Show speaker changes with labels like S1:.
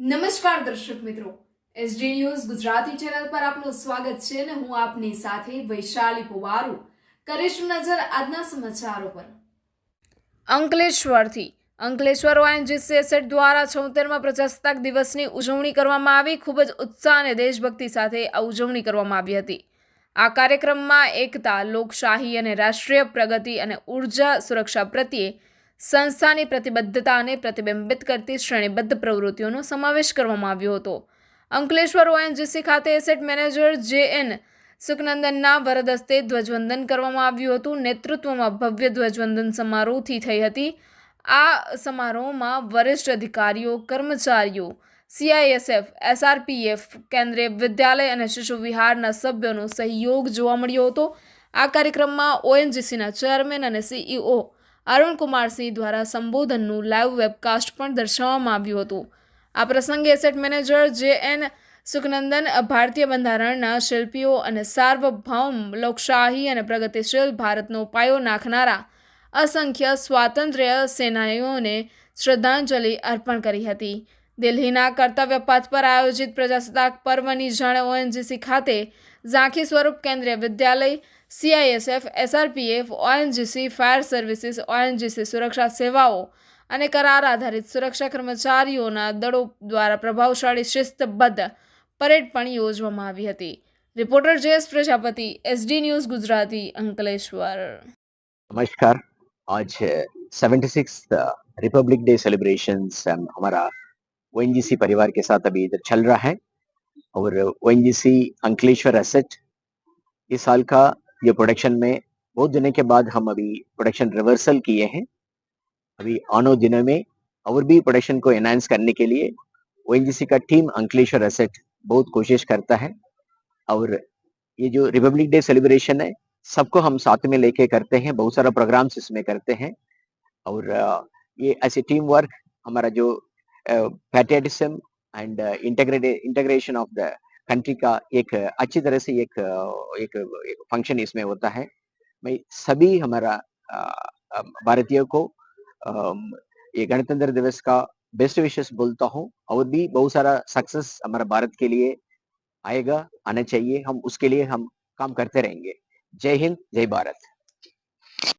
S1: નમસ્કાર દર્શક મિત્રો, એસડી ન્યૂઝ ગુજરાતી ચેનલ પર આપનું સ્વાગત છે અને હું આપની સાથે વૈશાલી પુવારુ કરીશું નજર આજના સમાચારો પર। અંકલેશ્વર ઓએનજીસી એસેટ દ્વારા 76મા પ્રજાસત્તાક દિવસની ઉજવણી કરવામાં આવી। ખૂબ જ ઉત્સાહ અને દેશભક્તિ સાથે આ ઉજવણી કરવામાં આવી હતી। આ કાર્યક્રમમાં એકતા, લોકશાહી અને રાષ્ટ્રીય પ્રગતિ અને ઉર્જા સુરક્ષા પ્રત્યે સંસ્થાની પ્રતિબદ્ધતાને પ્રતિબિંબિત કરતી શ્રેણીબદ્ધ પ્રવૃત્તિઓનો સમાવેશ કરવામાં આવ્યો હતો। અંકલેશ્વર ઓએનજીસી ખાતે એસેટ મેનેજર જે.એન. સુકનંદનના વરદ હસ્તે ધ્વજવંદન કરવામાં આવ્યું હતું। નેતૃત્વમાં ભવ્ય ધ્વજવંદન સમારોહથી થઈ હતી। આ સમારોહમાં વરિષ્ઠ અધિકારીઓ, કર્મચારીઓ, સીઆઈએસએફ, એસઆરપીએફ, કેન્દ્રીય વિદ્યાલય અને શિશુ વિહારના સભ્યોનો સહયોગ જોવા મળ્યો હતો। આ કાર્યક્રમમાં ઓએનજીસીના ચેરમેન અને સીઈઓ અરુણ કુમાર સિંહ દ્વારા સંબોધનનું લાઈવ વેબકાસ્ટ પણ દર્શાવવામાં આવ્યું હતું। આ પ્રસંગે એસેટ મેનેજર જે.એન. સુકનંદન ભારતીય બંધારણના શિલ્પીઓ અને સાર્વભૌમ, લોકશાહી અને પ્રગતિશીલ ભારતનો પાયો નાખનારા અસંખ્ય સ્વાતંત્ર્ય સેનાનીઓને શ્રદ્ધાંજલિ અર્પણ કરી હતી। દિલ્હીના કર્તવ્ય પથ પર આયોજિત પ્રજાસત્તાક પર્વની જાણે ઓએનજીસી ખાતે ઝાંખી સ્વરૂપ Kendriya Vidyalaya, CISF, SRPF, ONGC fire services, ONGC સુરક્ષા સેવાઓ અને કરાર આધારિત સુરક્ષા કર્મચારીઓના દળો દ્વારા પ્રભાવશાળી શિસ્તબદ્ધ પરેડ પણ યોજવામાં આવી હતી। Reporter JS. Prajapati, SD news Gujarati, Ankleshwar.
S2: नमस्कार। आज 76 रिपब्लिक डे सेलिब्रेशंस हमारा ओएनजीसी परिवार के साथ अभी इधर चल रहा है और ओएनजीसी अंकलेश्वर एसेट इस साल का ये प्रोडक्शन में बहुत दिनों के बाद हम अभी प्रोडक्शन रिवर्सल किए हैं। अभी आने दिनों में और भी प्रोडक्शन को एनहांस करने के लिए ओएनजीसी का टीम अंकलेश्वर एसेट बहुत कोशिश करता है और ये जो रिपब्लिक डे सेलिब्रेशन है सबको हम साथ में लेके करते हैं। बहुत सारा प्रोग्राम्स इसमें करते हैं और ये ऐसे टीम वर्क हमारा जो patriotism and integration of the country का एक अच्छी तरह से एक फंक्शन इसमें होता है। मैं सभी हमारा भारतीयों को ये गणतंत्र दिवस का बेस्ट विशेस बोलता हूँ और भी बहुत सारा सक्सेस हमारा भारत के लिए आएगा, आना चाहिए। हम उसके लिए हम काम करते रहेंगे। जय हिंद, जय भारत।